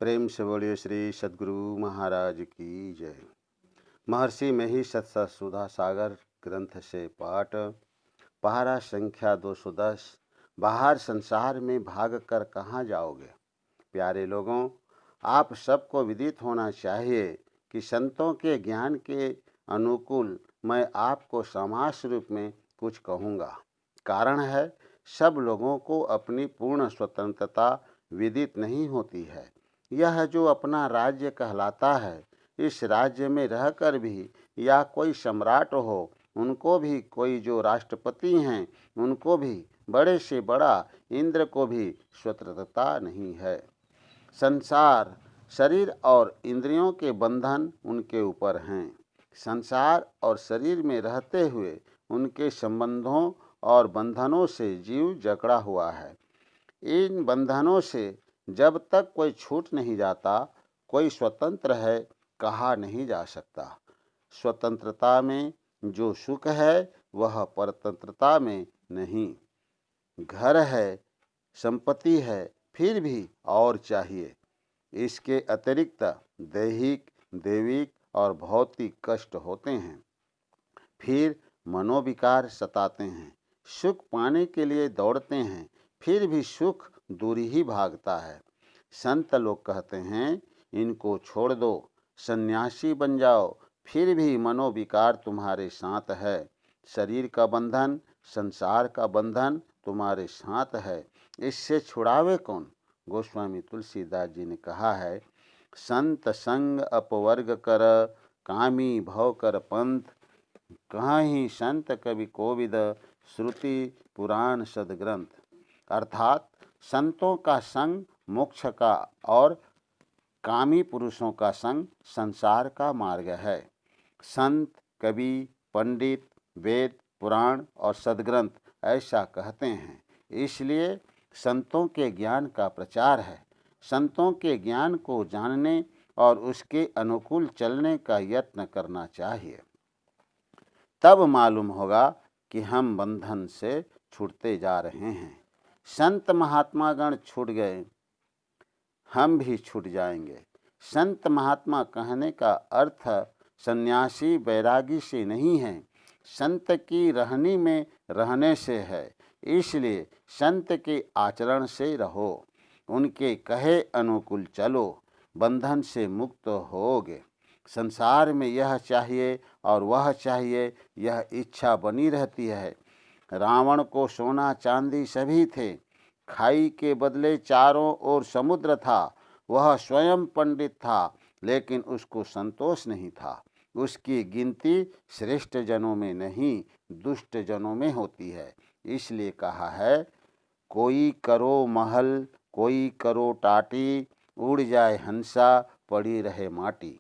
प्रेम से बोलिए श्री सद्गुरु महाराज की जय। महर्षि में ही सत्सुधा सागर ग्रंथ से पाठ। पहाड़ा संख्या 210। बाहर संसार में भाग कर कहाँ जाओगे। प्यारे लोगों, आप सबको विदित होना चाहिए कि संतों के ज्ञान के अनुकूल मैं आपको समास रूप में कुछ कहूँगा। कारण है, सब लोगों को अपनी पूर्ण स्वतंत्रता विदित नहीं होती है। यह जो अपना राज्य कहलाता है, इस राज्य में रहकर भी या कोई सम्राट हो, उनको भी, कोई जो राष्ट्रपति हैं उनको भी, बड़े से बड़ा इंद्र को भी स्वतंत्रता नहीं है। संसार, शरीर और इंद्रियों के बंधन उनके ऊपर हैं। संसार और शरीर में रहते हुए उनके संबंधों और बंधनों से जीव जकड़ा हुआ है। इन बंधनों से जब तक कोई छूट नहीं जाता, कोई स्वतंत्र है कहा नहीं जा सकता। स्वतंत्रता में जो सुख है वह परतंत्रता में नहीं। घर है, संपत्ति है, फिर भी और चाहिए। इसके अतिरिक्त दैहिक, दैविक और भौतिक कष्ट होते हैं। फिर मनोविकार सताते हैं। सुख पाने के लिए दौड़ते हैं, फिर भी सुख दूर ही भागता है। संत लोग कहते हैं, इनको छोड़ दो, सन्यासी बन जाओ, फिर भी मनोविकार तुम्हारे साथ है। शरीर का बंधन, संसार का बंधन तुम्हारे साथ है, इससे छुड़ावे कौन। गोस्वामी तुलसीदास जी ने कहा है, संत संग अपवर्ग कर, कामी भव कर पंथ, कहीं संत कवि कोविद, श्रुति पुराण सदग्रंथ। अर्थात संतों का संग मोक्ष का और कामी पुरुषों का संग संसार का मार्ग है। संत, कवि, पंडित, वेद, पुराण और सदग्रंथ ऐसा कहते हैं, इसलिए संतों के ज्ञान का प्रचार है। संतों के ज्ञान को जानने और उसके अनुकूल चलने का यत्न करना चाहिए। तब मालूम होगा कि हम बंधन से छूटते जा रहे हैं। संत महात्मागण छूट गए, हम भी छूट जाएंगे। संत महात्मा कहने का अर्थ सन्यासी बैरागी से नहीं है, संत की रहनी में रहने से है। इसलिए संत के आचरण से रहो, उनके कहे अनुकूल चलो, बंधन से मुक्त होगे। संसार में यह चाहिए और वह चाहिए, यह इच्छा बनी रहती है। रावण को सोना चांदी सभी थे, खाई के बदले चारों ओर समुद्र था। वह स्वयं पंडित था, लेकिन उसको संतोष नहीं था। उसकी गिनती श्रेष्ठ जनों में नहीं, दुष्ट जनों में होती है। इसलिए कहा है, कोई करो महल, कोई करो टाटी, उड़ जाए हंसा, पड़ी रहे माटी।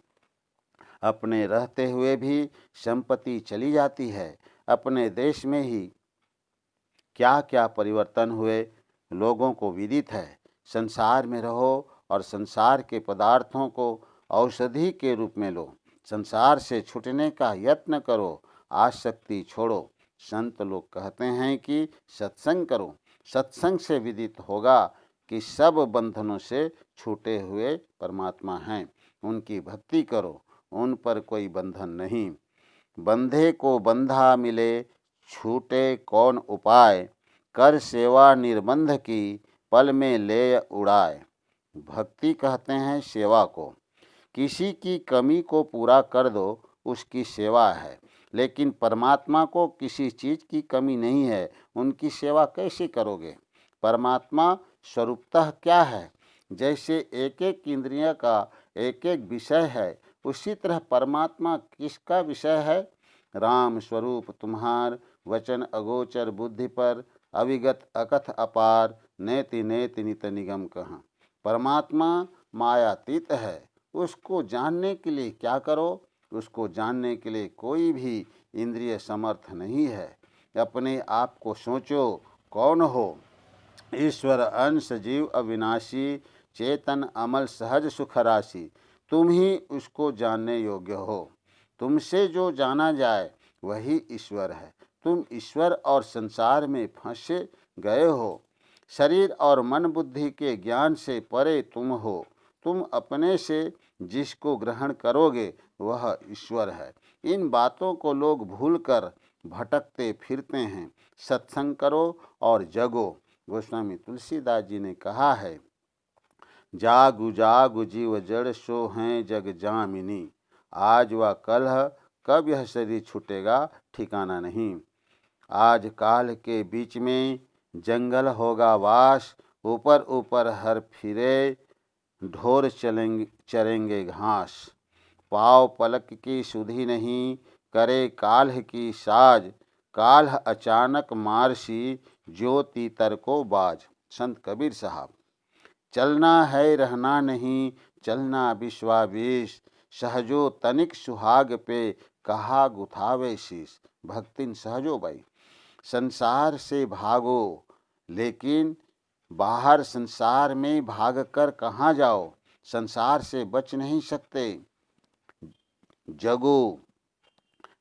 अपने रहते हुए भी संपत्ति चली जाती है। अपने देश में ही क्या क्या परिवर्तन हुए लोगों को विदित है। संसार में रहो और संसार के पदार्थों को औषधि के रूप में लो। संसार से छूटने का यत्न करो, आसक्ति छोड़ो। संत लोग कहते हैं कि सत्संग करो। सत्संग से विदित होगा कि सब बंधनों से छूटे हुए परमात्मा हैं। उनकी भक्ति करो, उन पर कोई बंधन नहीं। बंधे को बंधा मिले, छूटे कौन उपाय, कर सेवा निर्बंध की, पल में ले उड़ाए। भक्ति कहते हैं सेवा को। किसी की कमी को पूरा कर दो, उसकी सेवा है। लेकिन परमात्मा को किसी चीज़ की कमी नहीं है, उनकी सेवा कैसे करोगे। परमात्मा स्वरूपतः क्या है। जैसे एक एक इंद्रिय का एक एक विषय है, उसी तरह परमात्मा किसका विषय है। राम स्वरूप तुम्हार, वचन अगोचर बुद्धि पर, अविगत अकथ अपार, नेति नेति नित निगम कहाँ। परमात्मा मायातीत है, उसको जानने के लिए क्या करो। उसको जानने के लिए कोई भी इंद्रिय समर्थ नहीं है। अपने आप को सोचो, कौन हो। ईश्वर अंश जीव अविनाशी, चेतन अमल सहज सुख राशि, तुम ही उसको जानने योग्य हो। तुमसे जो जाना जाए वही ईश्वर है। तुम ईश्वर और संसार में फंसे गए हो। शरीर और मन बुद्धि के ज्ञान से परे तुम हो। तुम अपने से जिसको ग्रहण करोगे वह ईश्वर है। इन बातों को लोग भूलकर भटकते फिरते हैं। सत्संग करो और जगो। गोस्वामी तुलसीदास जी ने कहा है, जागु जागु जीव जड़ सो हैं जग जामिनी। आज व कल कब यह शरीर छूटेगा ठिकाना नहीं। आज काल के बीच में जंगल होगा वास, ऊपर ऊपर हर फिरे ढोर चरेंगे घास। पाव पलक की सुधि नहीं, करे काल्ह की साज। काल्ह अचानक मारसी, ज्योति तर को बाज। संत कबीर साहब। चलना है रहना नहीं, चलना विश्वावेश। सहजो तनिक सुहाग पे, कहा गुथावे शीश। भक्तिन सहजो बाई। संसार से भागो, लेकिन बाहर संसार में भागकर कहाँ जाओ। संसार से बच नहीं सकते। जगो।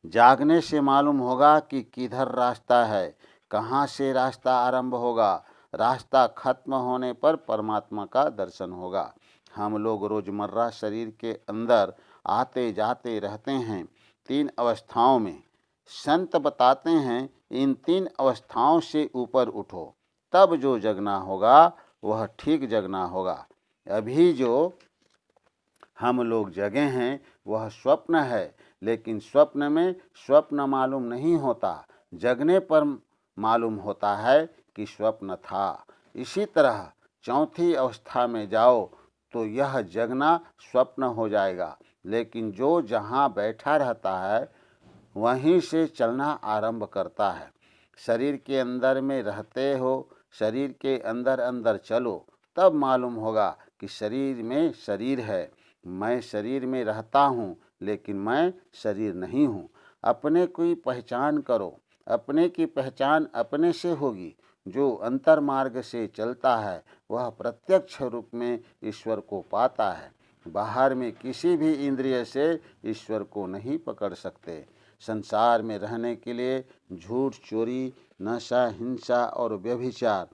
जागने से मालूम होगा कि किधर रास्ता है, कहाँ से रास्ता आरंभ होगा। रास्ता खत्म होने पर परमात्मा का दर्शन होगा। हम लोग रोजमर्रा शरीर के अंदर आते जाते रहते हैं 3 अवस्थाओं में। संत बताते हैं इन 3 अवस्थाओं से ऊपर उठो, तब जो जगना होगा वह ठीक जगना होगा। अभी जो हम लोग जगे हैं वह स्वप्न है, लेकिन स्वप्न में स्वप्न मालूम नहीं होता, जगने पर मालूम होता है कि स्वप्न था। इसी तरह चौथी अवस्था में जाओ तो यह जगना स्वप्न हो जाएगा, लेकिन जो जहाँ बैठा रहता है वहीं से चलना आरंभ करता है। शरीर के अंदर में रहते हो, शरीर के अंदर अंदर चलो, तब मालूम होगा कि शरीर में शरीर है। मैं शरीर में रहता हूँ, लेकिन मैं शरीर नहीं हूँ। अपने की पहचान करो। अपने की पहचान अपने से होगी। जो अंतर मार्ग से चलता है वह प्रत्यक्ष रूप में ईश्वर को पाता है। बाहर में किसी भी इंद्रिय से ईश्वर को नहीं पकड़ सकते। संसार में रहने के लिए झूठ, चोरी, नशा, हिंसा और व्यभिचार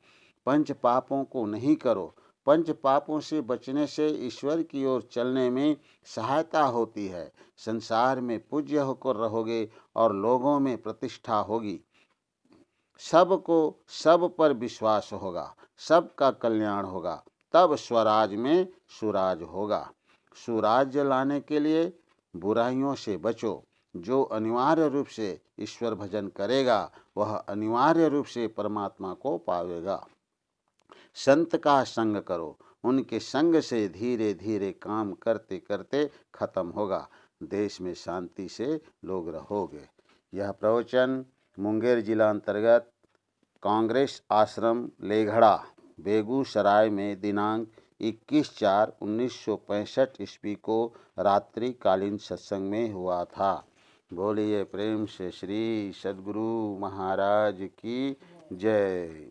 5 पापों को नहीं करो। 5 पापों से बचने से ईश्वर की ओर चलने में सहायता होती है। संसार में पूज्य होकर रहोगे और लोगों में प्रतिष्ठा होगी। सबको सब पर विश्वास होगा, सबका कल्याण होगा, तब स्वराज में सुराज होगा। सुराज्य लाने के लिए बुराइयों से बचो। जो अनिवार्य रूप से ईश्वर भजन करेगा वह अनिवार्य रूप से परमात्मा को पावेगा। संत का संग करो। उनके संग से धीरे धीरे काम करते करते खत्म होगा। देश में शांति से लोग रहोगे। यह प्रवचन मुंगेर जिला अंतर्गत कांग्रेस आश्रम लेघड़ा बेगूसराय में दिनांक 21/4/1965 ईस्वी को रात्रिकालीन सत्संग में हुआ था। बोलिए प्रेम से श्री सद्गुरु महाराज की जय।